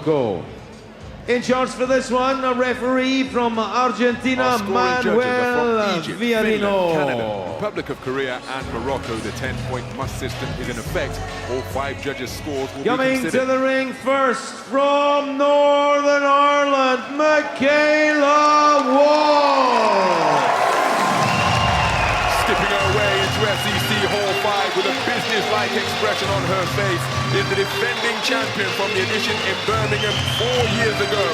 Morocco. In charge for this one, a referee from Argentina, Manuel Finland, Canada, Republic of Korea and Morocco. The 10-point must system is in effect. All 5 judges' scores will Coming be considered. to the ring first from Northern Ireland, Michaela Walsh. Skipping her way into SEC Hall 5 with a business-like expression on her face is the defending champion from the edition in Birmingham 4 years ago,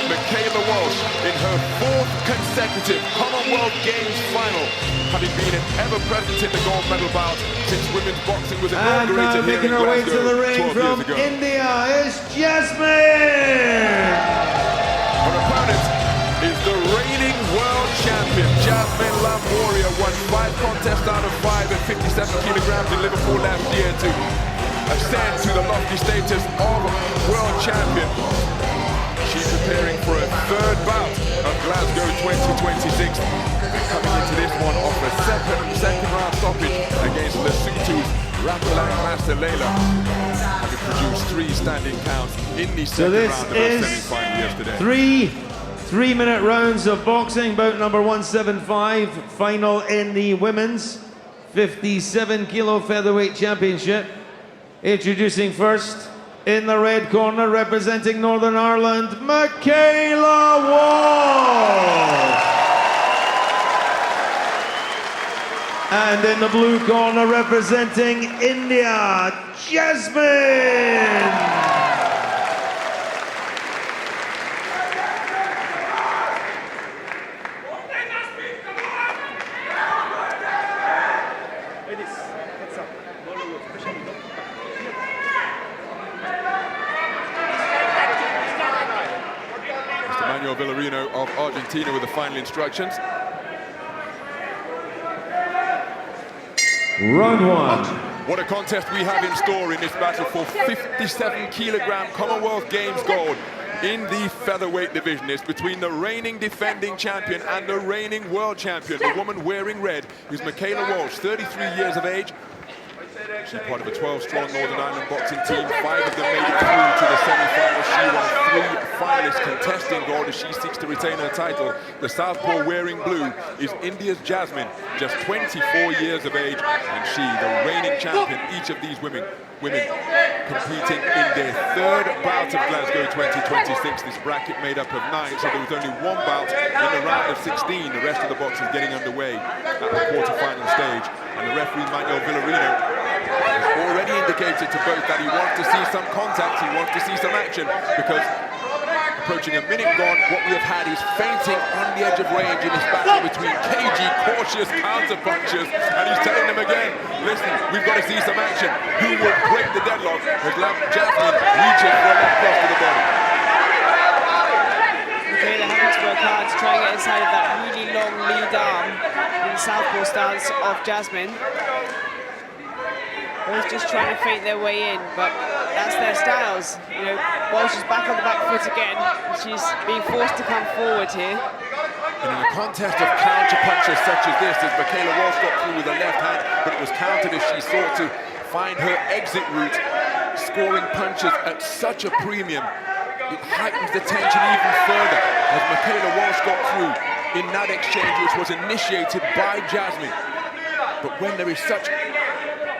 Michaela Walsh, in her 4th consecutive Commonwealth Games final, having been ever-present in the gold medal bout since women's boxing was inaugurated here in making her way Glasgow to the ring 12 from years ago. India is Jaismine. Her opponent is the reigning world champion, Jaismine Lamboria, won 5 contests out of 5 at 57 kilograms in Liverpool last year to ascend to the lofty status of world champion. She's preparing for a 3rd bout of Glasgow 2026 and coming into this one off a second round stoppage against Lesotho's Rapalang Masalela, having produced 3 standing counts in the second round of her semi-final yesterday. 3-minute rounds of boxing, bout number 175, final in the women's 57 kilo featherweight championship. Introducing first, in the red corner, representing Northern Ireland, Michaela Walsh. And in the blue corner, representing India, Jaismine. Of Argentina with the final instructions. Round 1. What a contest we have in store in this battle for 57 kilogram Commonwealth Games gold in the featherweight division. It's between the reigning defending champion and the reigning world champion. The woman wearing red is Michaela Walsh, 33 years of age. She's part of a 12-strong Northern Ireland boxing team. 5 of them made it through to the semi-finals. She won 3 finalists contesting gold as she seeks to retain her title. The southpaw wearing blue is India's Jaismine, just 24 years of age, and she, the reigning champion. Each of these women competing in their 3rd bout of Glasgow 2026. This bracket made up of 9, so there was only 1 bout in the round of 16. The rest of the boxing is getting underway at the quarter-final stage, and the referee Manuel has already indicated to both that he wants to see some contact, he wants to see some action, because approaching a minute gone, what we have had is feinting on the edge of range in this battle between cagey, cautious counter-punchers, and he's telling them again, listen, we've got to see some action. Who will break the deadlock as Jaismine reaches for a left cross to the body? Michaela having to work hard to try and get inside of that really long lead arm in the southpaw stance of Jaismine. Both just trying to feint their way in, but that's their styles. You know, Walsh is back on the back foot again. She's being forced to come forward here. And in a contest of counter-punchers such as this, as Michaela Walsh got through with the left hand, but it was countered as she sought to find her exit route, scoring punches at such a premium. It heightens the tension even further as Michaela Walsh got through in that exchange, which was initiated by Jaismine. But when there is such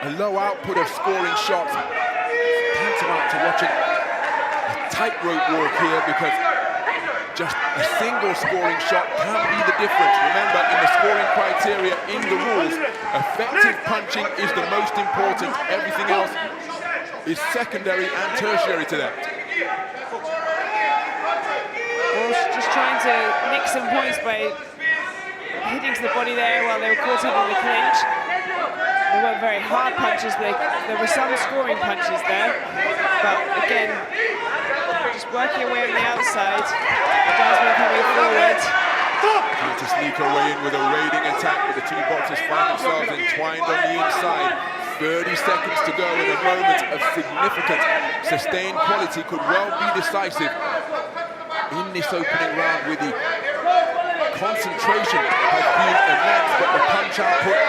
a low output of scoring shots, tantamount to watching a tightrope walk here, because just a single scoring shot can be the difference. Remember, in the scoring criteria in the rules, effective punching is the most important. Everything else is secondary and tertiary to that. Walsh just trying to nick some points by hitting to the body there while they were caught up in the clinch. They weren't very hard punches, there were some scoring punches there, but again, just working away on the outside. Jaismine coming forward. Trying to sneak her way in with a raiding attack, but the 2 boxers find themselves entwined on the inside. 30 seconds to go, and a moment of significant sustained quality could well be decisive in this opening round, with the concentration has been immense, but the punch output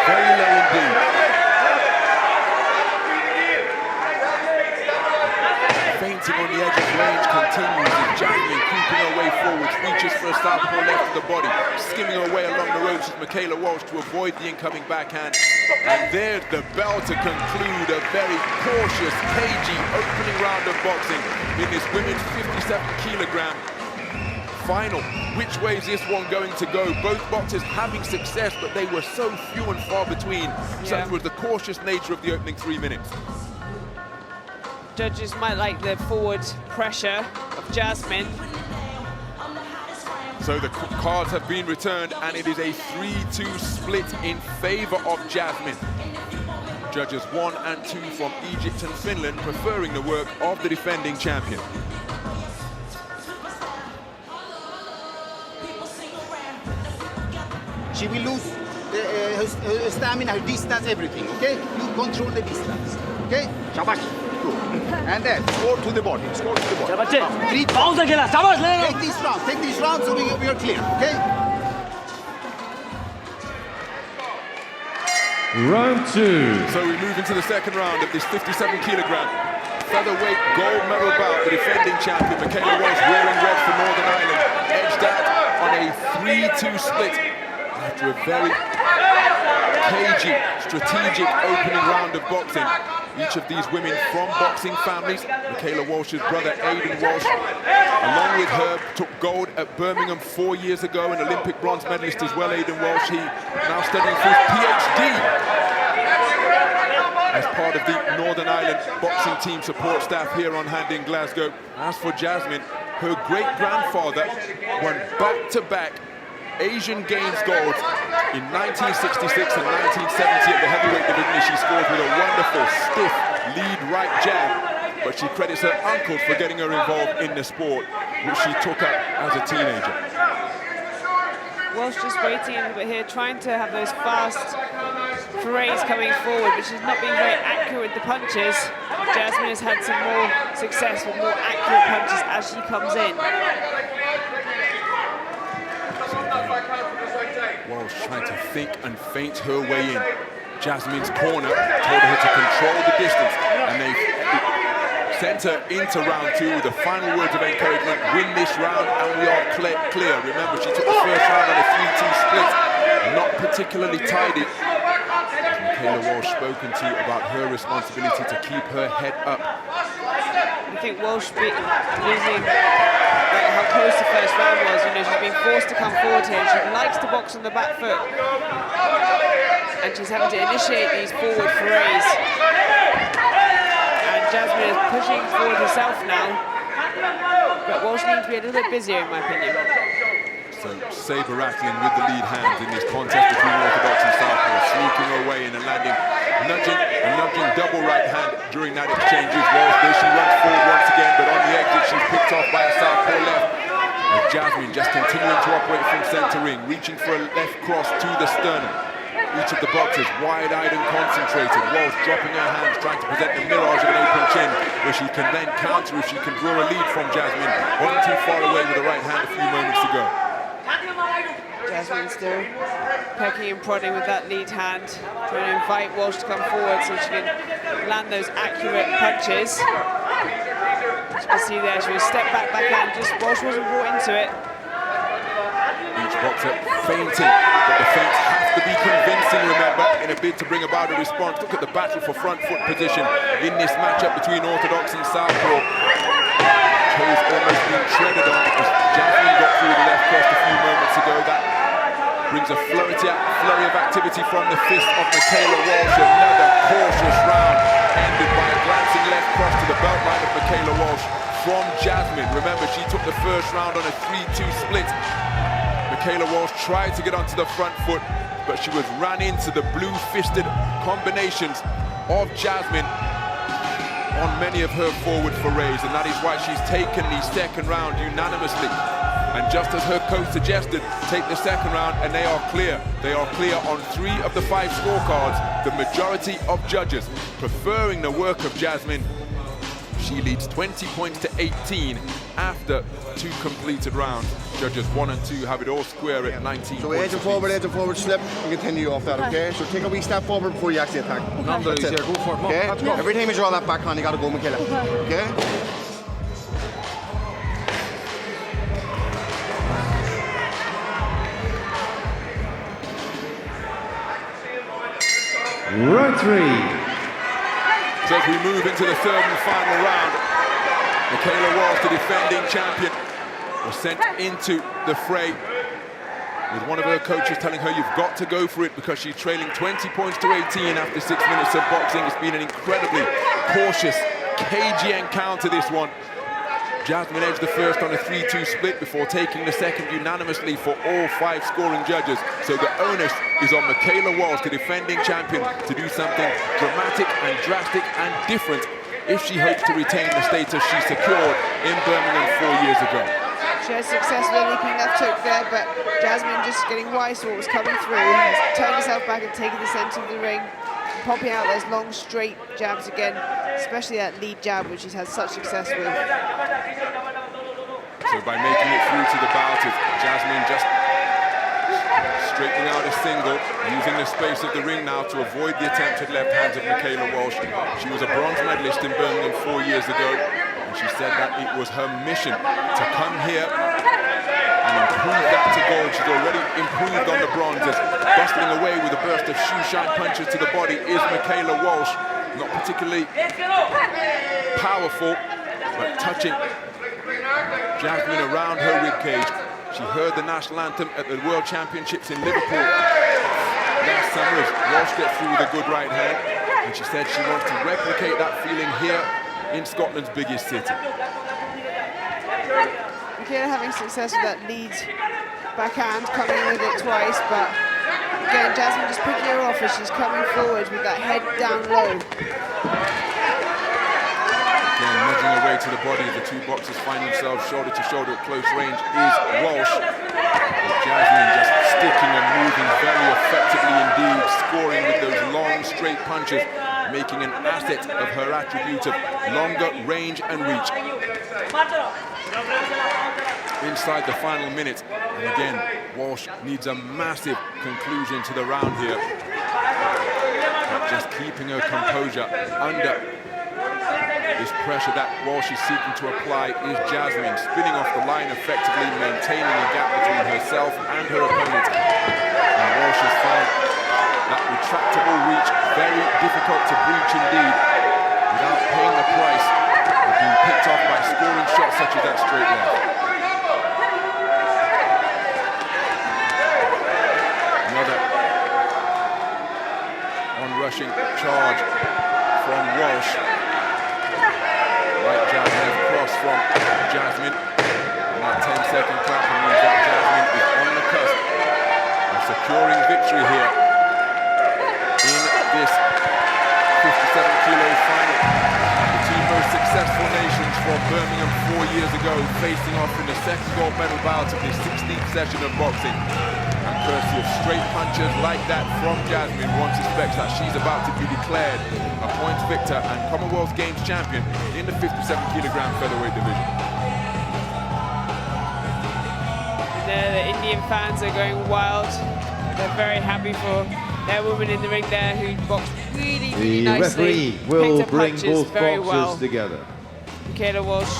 very low indeed. Fighting on the edge of range continues, and Jaismine creeping her way forward, reaches for a southpaw left of the body, skimming her way along the ropes with Michaela Walsh to avoid the incoming backhand. And there's the bell to conclude a very cautious, cagey opening round of boxing in this women's 57-kilogram final. Which way is this one going to go? Both boxers having success, but they were so few and far between. Such was the cautious nature of the opening 3 minutes. Judges might like the forward pressure of Jaismine. So the cards have been returned, and it is a 3-2 split in favor of Jaismine. Judges 1 and 2 from Egypt and Finland preferring the work of the defending champion. She will lose her stamina, her distance, everything, okay? You control the distance, okay? Shabash. Good. And then, score to the body, score to the body. Take this round so we are clear, okay? Round 2. So we move into the second round of this 57-kilogram featherweight gold medal bout. The defending champion, Michaela Walsh, wearing red for Northern Ireland, edged out on a 3-2 split after a very cagey, strategic opening round of boxing. Each of these women from boxing families. Michaela Walsh's brother, Aidan Walsh, along with her, took gold at Birmingham 4 years ago, an Olympic bronze medalist as well, Aidan Walsh. He now studying for his PhD as part of the Northern Ireland boxing team support staff here on hand in Glasgow. As for Jaismine, her great-grandfather won back-to-back Asian Games gold in 1966 and 1970 at the heavyweight division. She scored with a wonderful, stiff lead right jab, but she credits her uncle for getting her involved in the sport, which she took up as a teenager. Walsh just waiting a bit here, trying to have those fast forays coming forward, but she's not being very accurate with the punches. Jaismine has had some more success with more accurate punches as she comes in. Walsh trying to think and feint her way in. Jaismine's corner told her to control the distance, and they sent her into round 2 with the final words of encouragement: win this round and we are clear. Remember, she took the first round on a 3-2 split, not particularly tidy. Michaela Walsh spoken to about her responsibility to keep her head up. I think Walsh losing how close the first round was. You know, she's been forced to come forward here. She likes to box on the back foot, and she's having to initiate these forward forays. And Jaismine is pushing forward herself now, but Walsh needs to be a little bit busier, in my opinion. So saber rattling with the lead hands in this contest between orthodox and southpaw, sneaking her way in and landing, nudging double right hand during that exchange. Walsh, there she runs forward once again, but on the exit she's picked off by a southpaw left. And Jaismine just continuing to operate from centre ring, reaching for a left cross to the sternum. Each of the boxers wide-eyed and concentrated. Walsh dropping her hands, trying to present the mirage of an open chin, where she can then counter if she can draw a lead from Jaismine. Wasn't too far away with the right hand a few moments ago. Jaismine still pecking and prodding with that lead hand, trying to invite Walsh to come forward so she can land those accurate punches. As you can see there, she was step back backhand, just Walsh wasn't brought into it. Each boxer feinting, but the feints have to be convincing, remember, in a bid to bring about a response. Look at the battle for front foot position in this matchup between orthodox and southpaw. Toes almost being treaded on as Jaismine got through the left cross a few moments ago. That brings a flurry of activity from the fist of Michaela Walsh. Another cautious round ended by a glancing left cross to the belt line of Michaela Walsh from Jaismine. Remember, she took the first round on a 3-2 split. Michaela Walsh tried to get onto the front foot, but she was ran into the blue-fisted combinations of Jaismine on many of her forward forays, and that is why she's taken the second round unanimously. And just as her coach suggested, take the second round and they are clear. They are clear on 3 of the 5 scorecards. The majority of judges preferring the work of Jaismine. She leads 20 points to 18 after 2 completed rounds. Judges 1 and 2 have it all square at 19 So points. edge and forward slip, and continue off that, okay? So take a wee step forward before you actually attack. That's it. Okay? Every time you draw that backhand, you got to go, Michaela. Okay? number 3. So as we move into the third and final round, Michaela Walsh, the defending champion, was sent into the fray with one of her coaches telling her you've got to go for it because she's trailing 20 points to 18 after 6 minutes of boxing. It's been an incredibly cautious, cagey encounter, this one. Jaismine edged the first on a 3-2 split before taking the second unanimously for all 5 scoring judges. So the onus is on Michaela Walsh, the defending champion, to do something dramatic and drastic and different if she hopes to retain the status she secured in Birmingham 4 years ago. She had success with a leaping left hook there, but Jaismine just getting wise to what was coming through, has turned herself back and taken the centre of the ring, popping out those long, straight jabs again, especially that lead jab, which she's had such success with. So by making it through to the bout, Jaismine just straightening out a single, using the space of the ring now to avoid the attempted left hands of Michaela Walsh. She was a bronze medalist in Birmingham 4 years ago, and she said that it was her mission to come here and improve that to gold. She's already improved on the bronzes. Bustling away with a burst of shoe-shine punches to the body is Michaela Walsh. Not particularly powerful, but touching Jaismine around her ribcage. She heard the national anthem at the World Championships in Liverpool last summer as Walsh gets through with a good right hand, and she said she wants to replicate that feeling here in Scotland's biggest city. Michaela having success with that lead backhand, coming in with it twice, but again, Jaismine just picking her off as she's coming forward with that head down low. Again, nudging away to the body as the two boxers find themselves shoulder to shoulder at close range is Walsh. As Jaismine just sticking and moving very effectively indeed, scoring with those long, straight punches, making an asset of her attribute of longer range and reach. Inside the final minute, and again, Walsh needs a massive conclusion to the round here. But just keeping her composure under this pressure that Walsh is seeking to apply is Jaismine, spinning off the line effectively, maintaining a gap between herself and her opponent. And Walsh has found that retractable reach very difficult to breach indeed, without paying the price of being picked off by scoring shots such as that straight left. Another on-rushing charge from Walsh. Right jab and cross from Jaismine. And that 10-second clapping means that Jaismine is on the cusp of securing victory here in this 57-kilo final. The two most successful nations from Birmingham 4 years ago facing off in the second gold medal bout of this 16th session of boxing. And courtesy of straight punches like that from Jaismine, one suspects that she's about to be declared a points victor and Commonwealth Games champion in the 57-kilogram featherweight division. The Indian fans are going wild. They're very happy for their woman in the ring there who boxed really, really nicely. The referee will Picked her bring punches both very boxers well. together. Michaela Walsh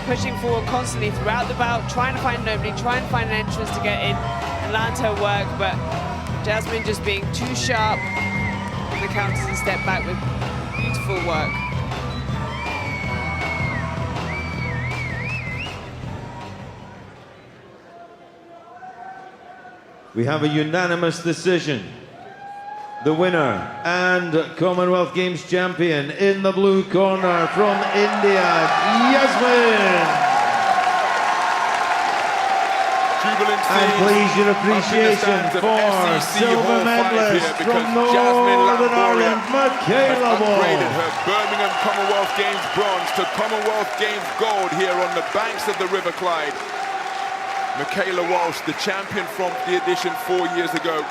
pushing forward constantly throughout the bout, trying to find an opening, trying to find an entrance to get in and land her work, but Jaismine just being too sharp on the counters and step back with beautiful work. We have a unanimous decision. The winner and Commonwealth Games champion in the blue corner from India, Jaismine. And please your appreciation for silver medalist from Northern Ireland, Michaela Walsh. Upgraded her Birmingham Commonwealth Games bronze to Commonwealth Games gold here on the banks of the River Clyde. Michaela Walsh, the champion from the edition 4 years ago,